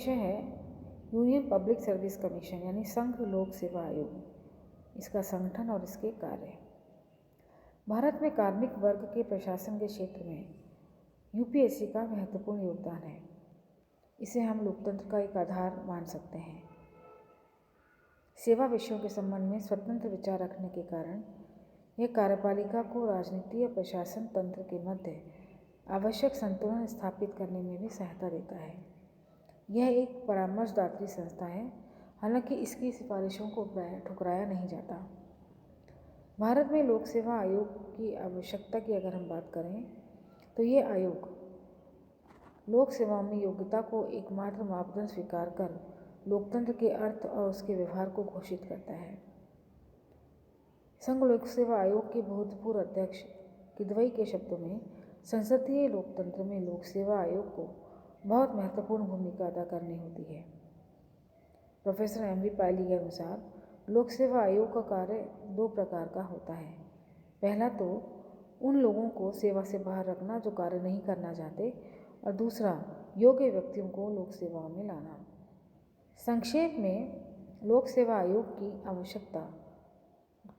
विषय है union public service commission यानी संघ लोक सेवा आयोग, इसका संगठन और इसके कार्य। भारत में कार्मिक वर्ग के प्रशासन के क्षेत्र में यूपीएससी का महत्वपूर्ण योगदान है। इसे हम लोकतंत्र का एक आधार मान सकते हैं। सेवा विषयों के संबंध में स्वतंत्र विचार रखने के कारण यह कार्यपालिका को राजनीति और प्रशासन तंत्र के मध्य आवश्यक संतुलन स्थापित करने में भी सहायता देता है। यह एक परामर्शदात्री संस्था है, हालांकि इसकी सिफारिशों को ठुकराया नहीं जाता। भारत में लोक सेवा आयोग की आवश्यकता की अगर हम बात करें तो ये आयोग लोक सेवाओं में योग्यता को एकमात्र मापदंड स्वीकार कर लोकतंत्र के अर्थ और उसके व्यवहार को घोषित करता है। संघ लोक सेवा आयोग के भूतपूर्व अध्यक्ष किदवई के शब्दों में, संसदीय लोकतंत्र में लोक सेवा आयोग को बहुत महत्वपूर्ण भूमिका अदा करनी होती है। प्रोफेसर एम वी पायली के अनुसार लोक सेवा आयोग का कार्य दो प्रकार का होता है। पहला तो उन लोगों को सेवा से बाहर रखना जो कार्य नहीं करना चाहते, और दूसरा योग्य व्यक्तियों को लोक सेवाओं में लाना। संक्षेप में लोक सेवा आयोग की आवश्यकता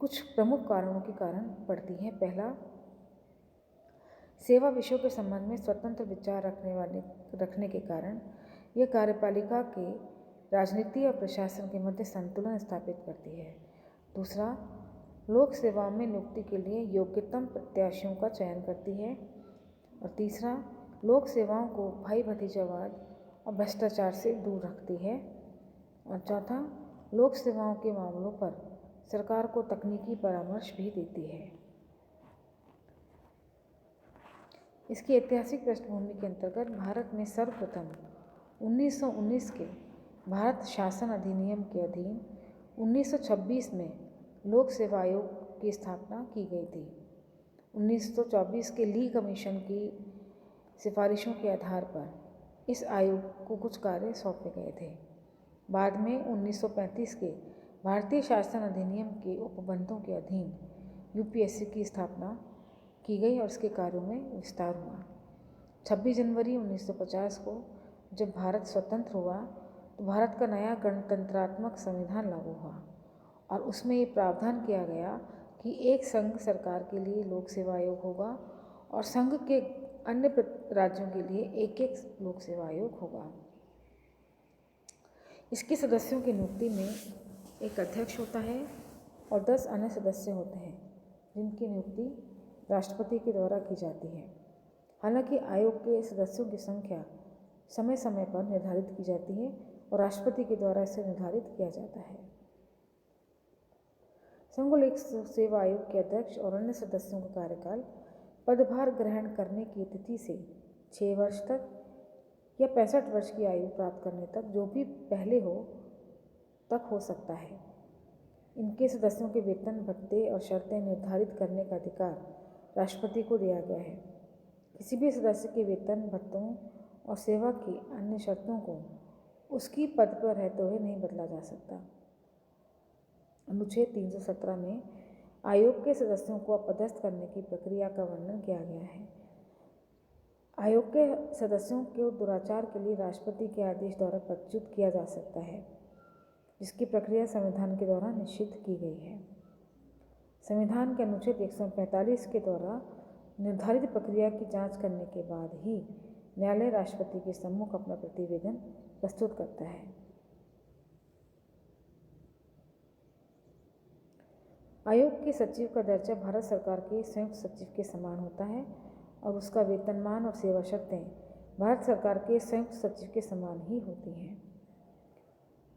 कुछ प्रमुख कारणों के कारण पड़ती है। पहला, सेवा विषयों के संबंध में स्वतंत्र विचार रखने के कारण यह कार्यपालिका के राजनीति और प्रशासन के मध्य संतुलन स्थापित करती है। दूसरा, लोक सेवाओं में नियुक्ति के लिए योग्यतम प्रत्याशियों का चयन करती है। और तीसरा, लोक सेवाओं को भाई भतीजावाद और भ्रष्टाचार से दूर रखती है। और चौथा, लोक सेवाओं के मामलों पर सरकार को तकनीकी परामर्श भी देती है। इसकी ऐतिहासिक पृष्ठभूमि के अंतर्गत भारत में सर्वप्रथम 1919 के भारत शासन अधिनियम के अधीन 1926 में लोक सेवा आयोग की स्थापना की गई थी। 1924 के ली कमीशन की सिफारिशों के आधार पर इस आयोग को कुछ कार्य सौंपे गए थे। बाद में 1935 के भारतीय शासन अधिनियम के उपबंधों के अधीन यूपीएससी की स्थापना की गई और इसके कार्यों में विस्तार हुआ। 26 जनवरी 1950 को जब भारत स्वतंत्र हुआ तो भारत का नया गणतंत्रात्मक संविधान लागू हुआ और उसमें ये प्रावधान किया गया कि एक संघ सरकार के लिए लोक सेवा आयोग होगा और संघ के अन्य राज्यों के लिए एक एक लोक सेवा आयोग होगा। इसके सदस्यों की नियुक्ति में एक अध्यक्ष होता है और 10 अन्य सदस्य होते हैं जिनकी नियुक्ति राष्ट्रपति के द्वारा की जाती है। हालांकि आयोग के सदस्यों की संख्या समय समय पर निर्धारित की जाती है और राष्ट्रपति के द्वारा इसे निर्धारित किया जाता है। संघ लोक सेवा आयोग के अध्यक्ष और अन्य सदस्यों का कार्यकाल पदभार ग्रहण करने की तिथि से 6 वर्ष तक या 65 वर्ष की आयु प्राप्त करने तक, जो भी पहले हो तक हो सकता है। इनके सदस्यों के वेतन, भत्ते और शर्तें निर्धारित करने का अधिकार राष्ट्रपति को दिया गया है। किसी भी सदस्य के वेतन, भत्तों और सेवा की अन्य शर्तों को उसकी पद पर रहते हुए नहीं बदला जा सकता। अनुच्छेद 317 में आयोग के सदस्यों को अपदस्थ करने की प्रक्रिया का वर्णन किया गया है। आयोग के सदस्यों को दुराचार के लिए राष्ट्रपति के आदेश द्वारा पदच्युत किया जा सकता है, जिसकी प्रक्रिया संविधान के द्वारा निश्चित की गई है। संविधान के अनुच्छेद 145 के द्वारा निर्धारित प्रक्रिया की जांच करने के बाद ही न्यायालय राष्ट्रपति के सम्मुख अपना प्रतिवेदन प्रस्तुत करता है। आयोग के सचिव का दर्जा भारत सरकार के संयुक्त सचिव के समान होता है और उसका वेतनमान और सेवा शर्तें भारत सरकार के संयुक्त सचिव के समान ही होती हैं।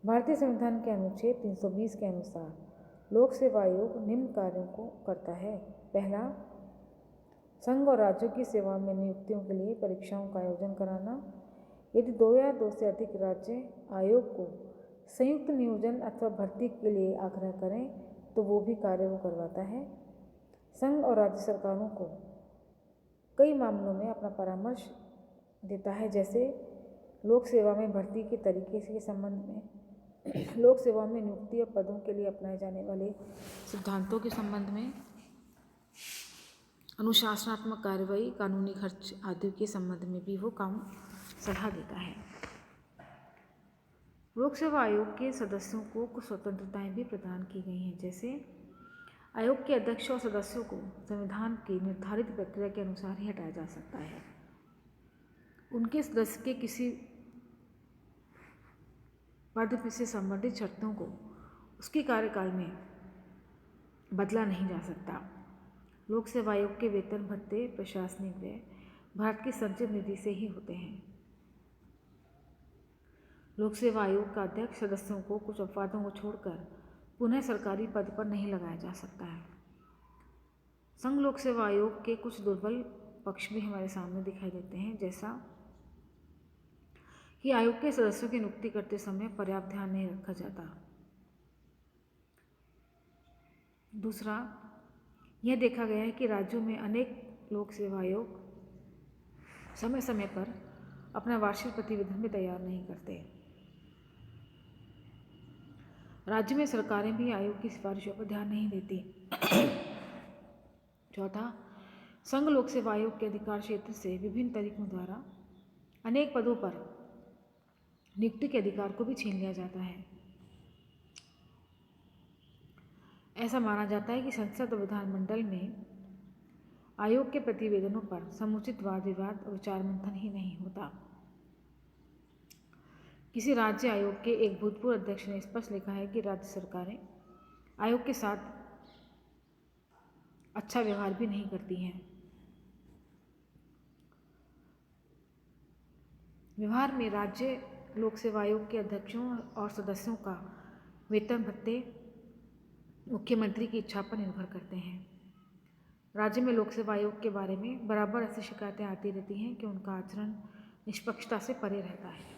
भारतीय संविधान के अनुच्छेद 320 के अनुसार लोक सेवा आयोग निम्न कार्यों को करता है। पहला, संघ और राज्यों की सेवा में नियुक्तियों के लिए परीक्षाओं का आयोजन कराना। यदि 2 या 2 से अधिक राज्य आयोग को संयुक्त नियोजन अथवा भर्ती के लिए आग्रह करें तो वो भी कार्य वो करवाता है। संघ और राज्य सरकारों को कई मामलों में अपना परामर्श देता है, जैसे लोक सेवा में भर्ती के तरीके के संबंध में, लोक सेवा में नियुक्ति और पदों के लिए अपनाए जाने वाले सिद्धांतों के संबंध में, अनुशासनात्मक कार्रवाई, कानूनी खर्च आदि के संबंध में भी वो काम सलाह देता है। लोक सेवा आयोग के सदस्यों को कुछ स्वतंत्रताएं भी प्रदान की गई हैं, जैसे आयोग के अध्यक्ष और सदस्यों को संविधान की निर्धारित प्रक्रिया के अनुसार ही हटाया जा सकता है। उनके सदस्य के किसी पद से संबंधित शर्तों को उसके कार्यकाल में बदला नहीं जा सकता। लोक सेवा आयोग के वेतन भत्ते प्रशासनिक व्यय भारत की संचित निधि से ही होते हैं। लोक सेवा आयोग का अध्यक्ष सदस्यों को कुछ अपवादों को छोड़कर पुनः सरकारी पद पर नहीं लगाया जा सकता है। संघ लोक सेवा आयोग के कुछ दुर्बल पक्ष भी हमारे सामने दिखाई देते हैं, जैसा कि आयोग के सदस्यों की नियुक्ति करते समय पर्याप्त ध्यान नहीं रखा जाता। दूसरा, यह देखा गया है कि राज्यों में अनेक लोक सेवा आयोग समय समय पर अपना वार्षिक प्रतिवेदन भी तैयार नहीं करते। राज्य में सरकारें भी आयोग की सिफारिशों पर ध्यान नहीं देती। चौथा, संघ लोक सेवा आयोग के अधिकार क्षेत्र से विभिन्न तरीकों द्वारा अनेक पदों पर नियुक्ति के अधिकार को भी छीन लिया जाता है। ऐसा माना जाता है कि संसद और विधानमंडल में आयोग के प्रतिवेदनों पर समुचित वाद विवाद और विचार मंथन ही नहीं होता। किसी राज्य आयोग के एक भूतपूर्व अध्यक्ष ने स्पष्ट लिखा है कि राज्य सरकारें आयोग के साथ अच्छा व्यवहार भी नहीं करती हैं। व्यवहार में राज्य लोक सेवा आयोग के अध्यक्षों और सदस्यों का वेतन भत्ते मुख्यमंत्री की इच्छा पर निर्भर करते हैं। राज्य में लोक सेवा आयोग के बारे में बराबर ऐसी शिकायतें आती रहती हैं कि उनका आचरण निष्पक्षता से परे रहता है।